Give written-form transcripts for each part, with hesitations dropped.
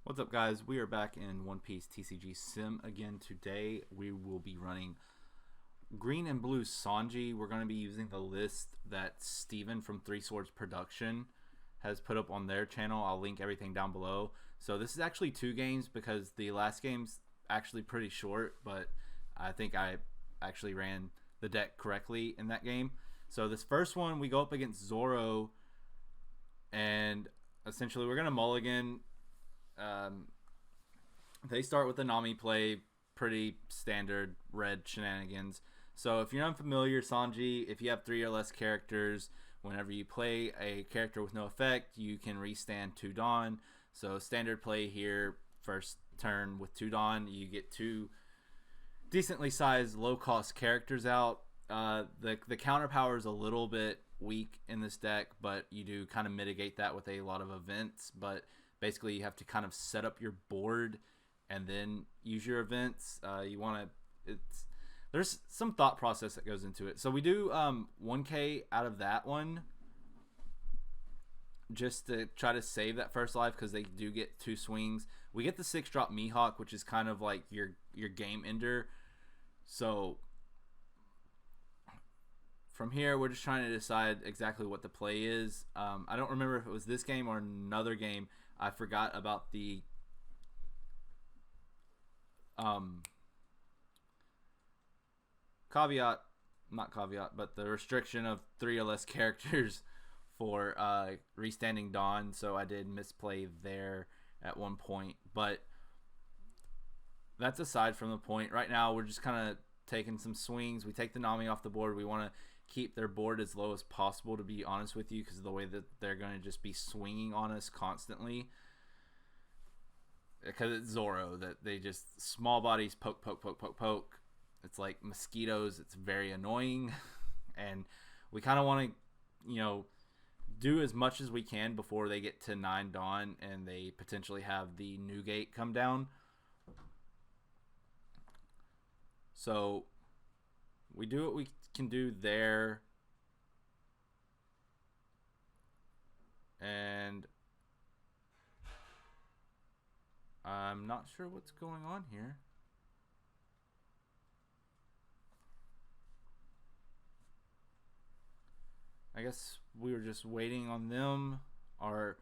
What's up, guys? We are back in One Piece TCG Sim again. Today we will be running green and blue Sanji. We're going to be using the list that Steven from Three Swords Production has put up on their channel. I'll link everything down below. So this is actually two games because the last game's actually pretty short, but I think I actually ran the deck correctly in that game. So this first one, we go up against Zoro, and essentially we're going to mulligan. They start with the Nami play, pretty standard red shenanigans. So if you're unfamiliar, Sanji, if you have 3 or less characters, whenever you play a character with no effect, you can restand 2 Dawn. So standard play here, first turn with 2 Dawn, you get 2 decently sized low cost characters out. The counter power is a little bit weak in this deck, but you do kind of mitigate that with a lot of events. But basically you have to kind of set up your board and then use your events. You want to, there's some thought process that goes into it. So we do 1k out of that one just to try to save that first life, because they do get 2 swings. We get the 6-drop Mihawk, which is kind of like your game ender. So from here, we're just trying to decide exactly what the play is. I don't remember if it was this game or another game. I forgot about the caveat, not caveat, but the restriction of 3 or less characters for restanding Dawn. So I did misplay there at one point, but that's aside from the point. Right now, we're just kind of taking some swings. We take the Nami off the board. We want to keep their board as low as possible, to be honest with you, because of the way that they're going to just be swinging on us constantly. Because it's Zoro, that they just small bodies poke, poke, poke, poke, poke. It's like mosquitoes. It's very annoying, and we kind of want to, do as much as we can before they get to 9 Dawn and they potentially have the new gate come down. So we do what we can do there, and I'm not sure what's going on here. I guess we were just waiting on them, or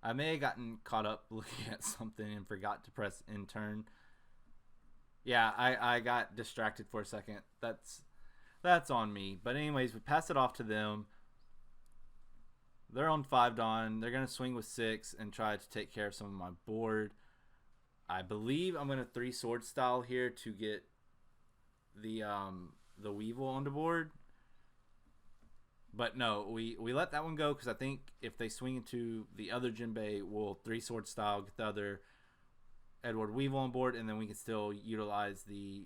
I may have gotten caught up looking at something and forgot to press intern. Yeah, I got distracted for a second. That's on me. But anyways, we pass it off to them. They're on 5 Dawn. They're going to swing with 6 and try to take care of some of my board. I believe I'm going to 3 sword style here to get the Weevil on the board. But no, we let that one go, because I think if they swing into the other Jinbei, we'll 3 sword style, get the other Edward Weevil on board, and then we can still utilize the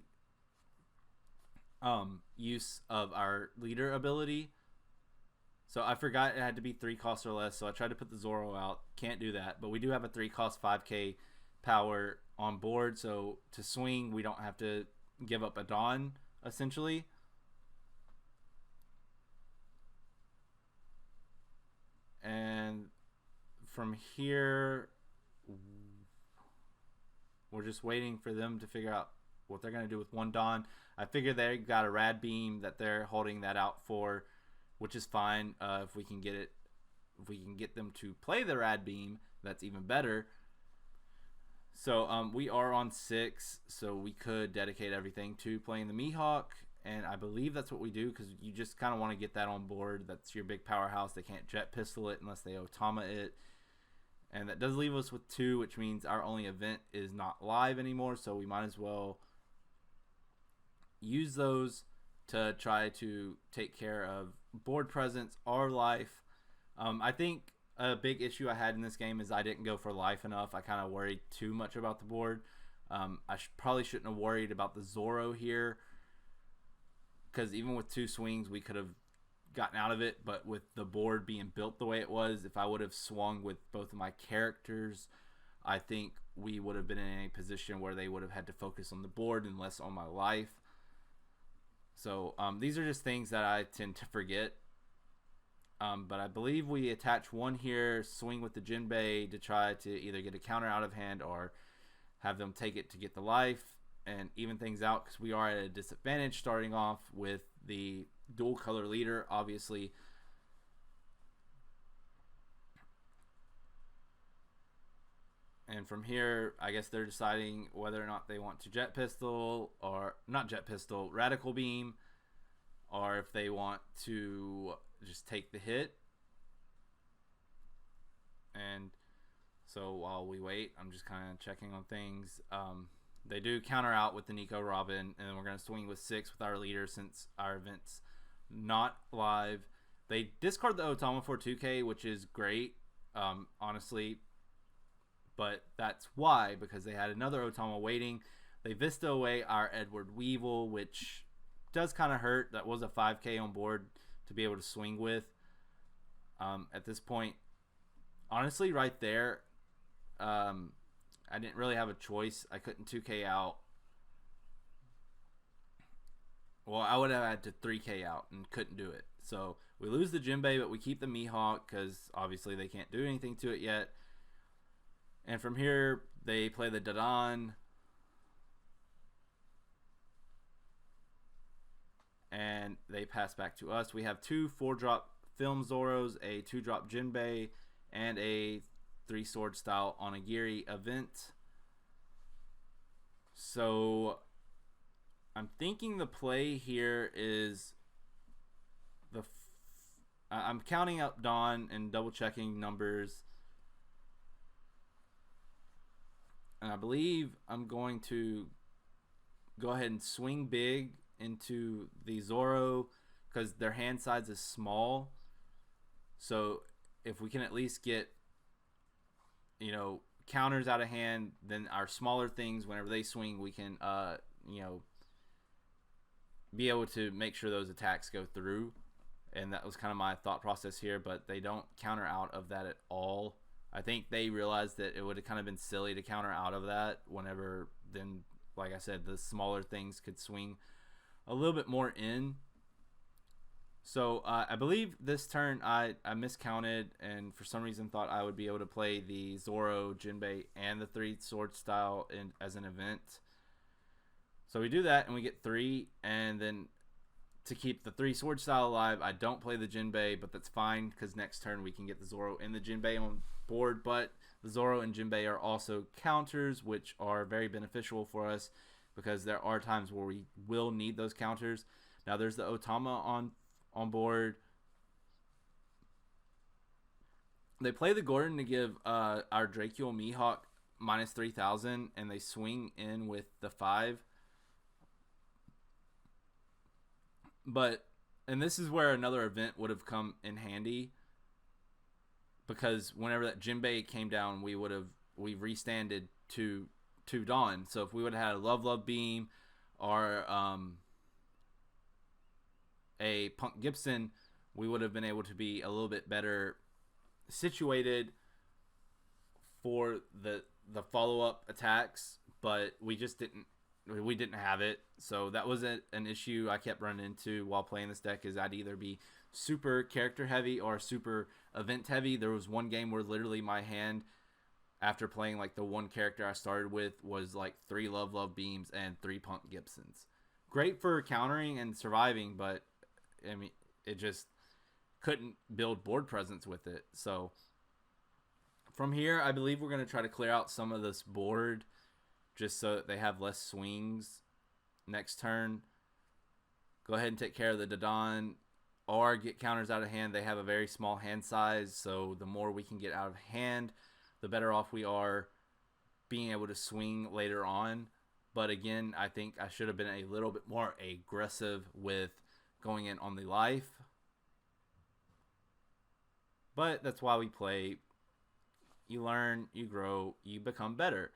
use of our leader ability. So I forgot it had to be 3 costs or less, so I tried to put the Zoro out. Can't do that, but we do have a 3 cost 5k power on board, so to swing we don't have to give up a Dawn, essentially. And from here, we're just waiting for them to figure out what they're going to do with 1 Dawn. I figure they got a Rad Beam that they're holding that out for, which is fine. If we can get them to play the Rad Beam, that's even better. So we are on 6, so we could dedicate everything to playing the Mihawk, and I believe that's what we do, because you just kind of want to get that on board. That's your big powerhouse. They can't jet pistol it unless they Otama it. And that does leave us with 2, which means our only event is not live anymore, so we might as well use those to try to take care of board presence or life. I think a big issue I had in this game is I didn't go for life enough. I kind of worried too much about the board. I probably shouldn't have worried about the Zoro here, because even with 2 swings we could have gotten out of it, but with the board being built the way it was, if I would have swung with both of my characters, I think we would have been in a position where they would have had to focus on the board and less on my life. So these are just things that I tend to forget. But I believe we attach one here, swing with the Jinbei to try to either get a counter out of hand or have them take it to get the life and even things out, because we are at a disadvantage starting off with the dual color leader, obviously. And from here, I guess they're deciding whether or not they want to jet pistol, or not jet pistol, radical beam, or if they want to just take the hit. And so while we wait, I'm just kind of checking on things. They do counter out with the Nico Robin, and then we're going to swing with 6 with our leader since our event's not live. They discard the Otama for 2K, which is great, honestly. But that's why, because they had another Otama waiting. They Vista away our Edward Weevil, which does kind of hurt. That was a 5K on board to be able to swing with. At this point, honestly, right there, I didn't really have a choice. I couldn't 2K out. Well, I would have had to 3K out and couldn't do it. So we lose the Jinbei, but we keep the Mihawk because obviously they can't do anything to it yet. And from here, they play the Dadan. And they pass back to us. We have 2 4-drop Film Zoros, a 2-drop Jinbei, and a 3-sword style Onigiri event. So I'm thinking the play here is I'm counting up Dawn and double checking numbers. And I believe I'm going to go ahead and swing big into the Zoro because their hand size is small. So if we can at least get, counters out of hand, then our smaller things, whenever they swing, we can, be able to make sure those attacks go through. And that was kind of my thought process here, but they don't counter out of that at all. I think they realized that it would have kind of been silly to counter out of that whenever, then, like I said, the smaller things could swing a little bit more in. So I believe this turn I miscounted and for some reason thought I would be able to play the Zoro, Jinbei, and the 3-sword style as an event. So we do that and we get 3, and then to keep the 3-sword style alive, I don't play the Jinbei, but that's fine because next turn we can get the Zoro and the Jinbei on board. But the Zoro and Jinbei are also counters, which are very beneficial for us because there are times where we will need those counters. Now there's the Otama on board. They play the Gordon to give our Dracule Mihawk minus 3,000, and they swing in with the 5. And this is where another event would have come in handy, because whenever that Jinbei came down, we restanded to Dawn. So if we would have had a Love Beam or a Punk Gibson, we would have been able to be a little bit better situated for the follow-up attacks, but we just didn't have it. So that was an issue I kept running into while playing this deck, is I'd either be super character heavy or super event heavy. There was one game where literally my hand, after playing like the one character I started with, was like 3 Love Beams and 3 Punk Gibsons. Great for countering and surviving, but I mean, it just couldn't build board presence with it. So from here, I believe we're going to try to clear out some of this board just so that they have less swings next turn. Go ahead and take care of the Dadan or get counters out of hand. They have a very small hand size, so the more we can get out of hand, the better off we are being able to swing later on. But again, I think I should have been a little bit more aggressive with going in on the life. But that's why we play. You learn, you grow, you become better.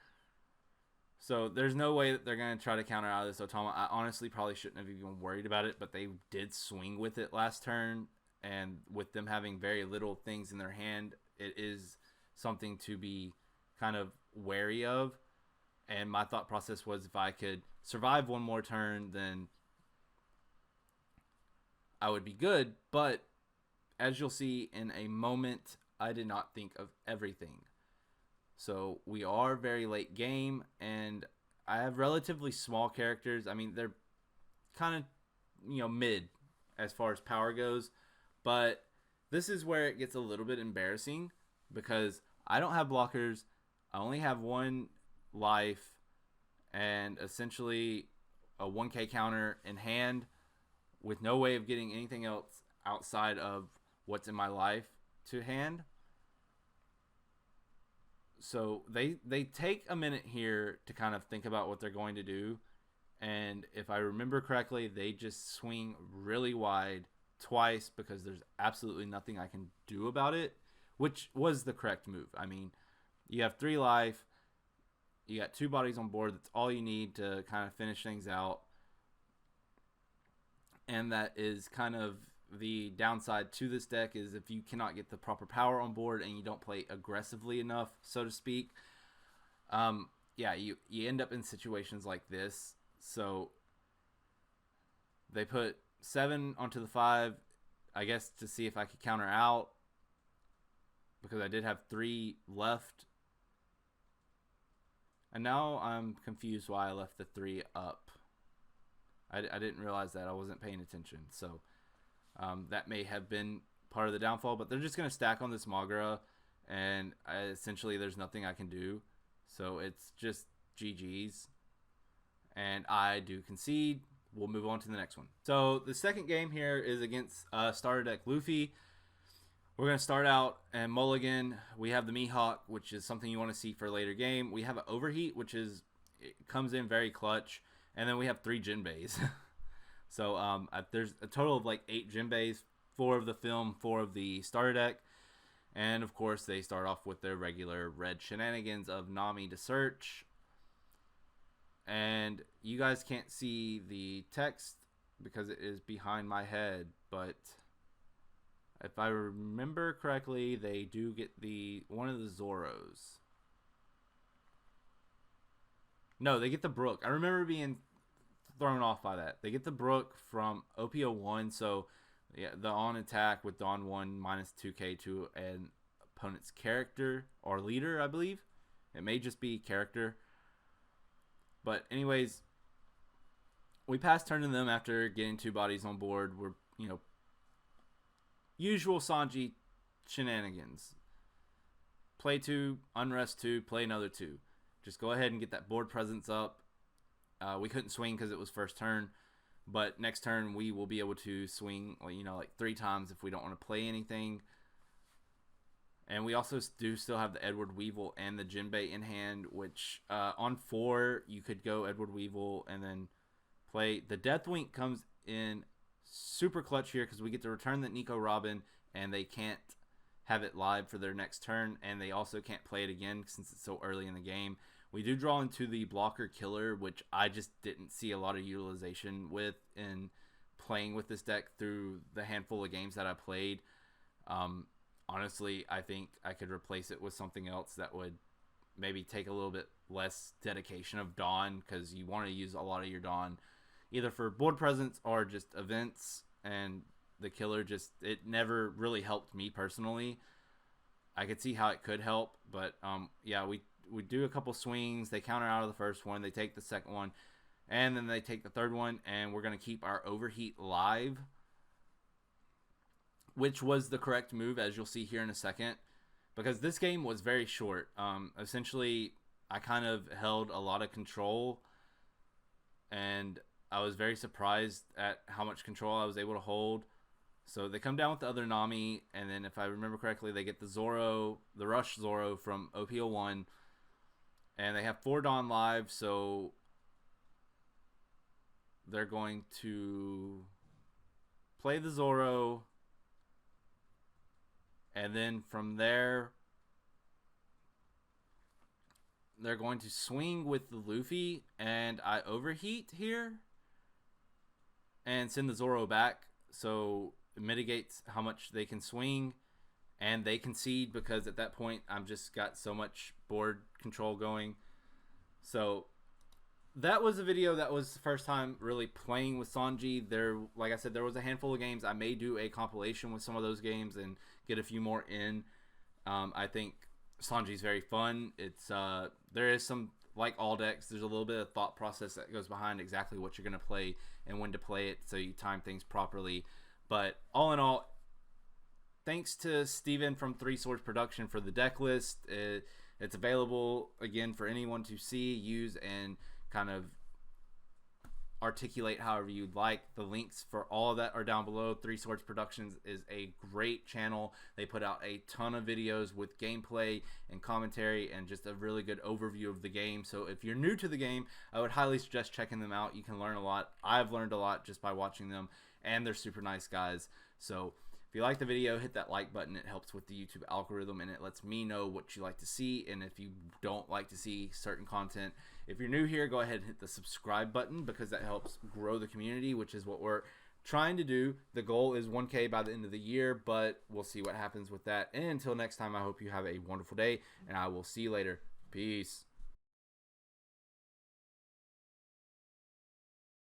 So there's no way that they're going to try to counter out of this Otama. I honestly probably shouldn't have even worried about it, but they did swing with it last turn. And with them having very little things in their hand, it is something to be kind of wary of. And my thought process was, if I could survive one more turn, then I would be good. But as you'll see in a moment, I did not think of everything. So we are very late game, and I have relatively small characters. I mean, they're kind of, mid as far as power goes, but this is where it gets a little bit embarrassing because I don't have blockers. I only have 1 life and essentially a 1k counter in hand with no way of getting anything else outside of what's in my life to hand. So they take a minute here to kind of think about what they're going to do. And if I remember correctly, they just swing really wide twice because there's absolutely nothing I can do about it, which was the correct move. I mean, you have 3 life, you got 2 bodies on board. That's all you need to kind of finish things out. And that is kind of the downside to this deck, is if you cannot get the proper power on board and you don't play aggressively enough, so to speak, you end up in situations like this. So they put 7 onto the 5, I guess, to see if I could counter out, because I did have 3 left. And now I'm confused why I left the 3 up. I didn't realize that. I wasn't paying attention. So that may have been part of the downfall. But they're just going to stack on this Magra. And essentially there's nothing I can do. So it's just GG's. And I do concede. We'll move on to the next one. So the second game here is against starter deck Luffy. We're going to start out and mulligan. We have the Mihawk, which is something you want to see for a later game. We have an Overheat, which comes in very clutch. And then we have 3 Jinbeis. So there's a total of like 8 Jinbeis, 4 of the film, 4 of the starter deck. And of course, they start off with their regular red shenanigans of Nami to search. And you guys can't see the text because it is behind my head, but if I remember correctly, they do get one of the Zoros. No, they get the Brook. I remember being thrown off by that. They get the Brook from OP01, so yeah, the on attack with Dawn 1 minus 2k to an opponent's character or leader, I believe. It may just be character. But anyways, we pass turning them after getting 2 bodies on board. We're, usual Sanji shenanigans. Play 2, unrest 2, play another 2. Just go ahead and get that board presence up. We couldn't swing because it was first turn, but next turn we will be able to swing, like 3 times if we don't want to play anything. And we also do still have the Edward Weevil and the Jinbei in hand, which on 4 you could go Edward Weevil and then play. The Deathwink comes in super clutch here because we get to return the Nico Robin, and they can't have it live for their next turn, and they also can't play it again since it's so early in the game. We do draw into the blocker killer, which I just didn't see a lot of utilization with in playing with this deck through the handful of games that I played. Honestly, I think I could replace it with something else that would maybe take a little bit less dedication of Dawn, because you want to use a lot of your Dawn either for board presence or just events, and the killer it never really helped me personally. I could see how it could help, but yeah, we do a couple swings. They counter out of the first one. They take the second one, and then they take the third one, and we're going to keep our Overheat live, which was the correct move, as you'll see here in a second, because this game was very short. Essentially, I kind of held a lot of control, and I was very surprised at how much control I was able to hold. So they come down with the other Nami, and then if I remember correctly, they get the Zoro, the Rush Zoro from OP01, and they have 4 Dawn live, so they're going to play the Zoro, and then from there, they're going to swing with the Luffy, and I Overheat here and send the Zoro back, so it mitigates how much they can swing, and they concede because at that point I'm just got so much board control going. So that was a video that was the first time really playing with Sanji. There, like I said, there was a handful of games. I may do a compilation with some of those games and get a few more in. I think Sanji's very fun. It's there is some, like all decks, there's a little bit of thought process that goes behind exactly what you're going to play and when to play it, so you time things properly. But all in all, thanks to Steven from Three Swords Production for the deck list. It's available again for anyone to see, use, and kind of articulate however you'd like. The links for all of that are down below. Three Swords Productions is a great channel. They put out a ton of videos with gameplay and commentary and just a really good overview of the game. So if you're new to the game, I would highly suggest checking them out. You can learn a lot. I've learned a lot just by watching them, and they're super nice guys. So if you like the video, hit that like button. It helps with the YouTube algorithm, and it lets me know what you like to see, and if you don't like to see certain content. If you're new here, go ahead and hit the subscribe button, because that helps grow the community, which is what we're trying to do. The goal is 1K by the end of the year, but we'll see what happens with that. And until next time, I hope you have a wonderful day, and I will see you later. Peace.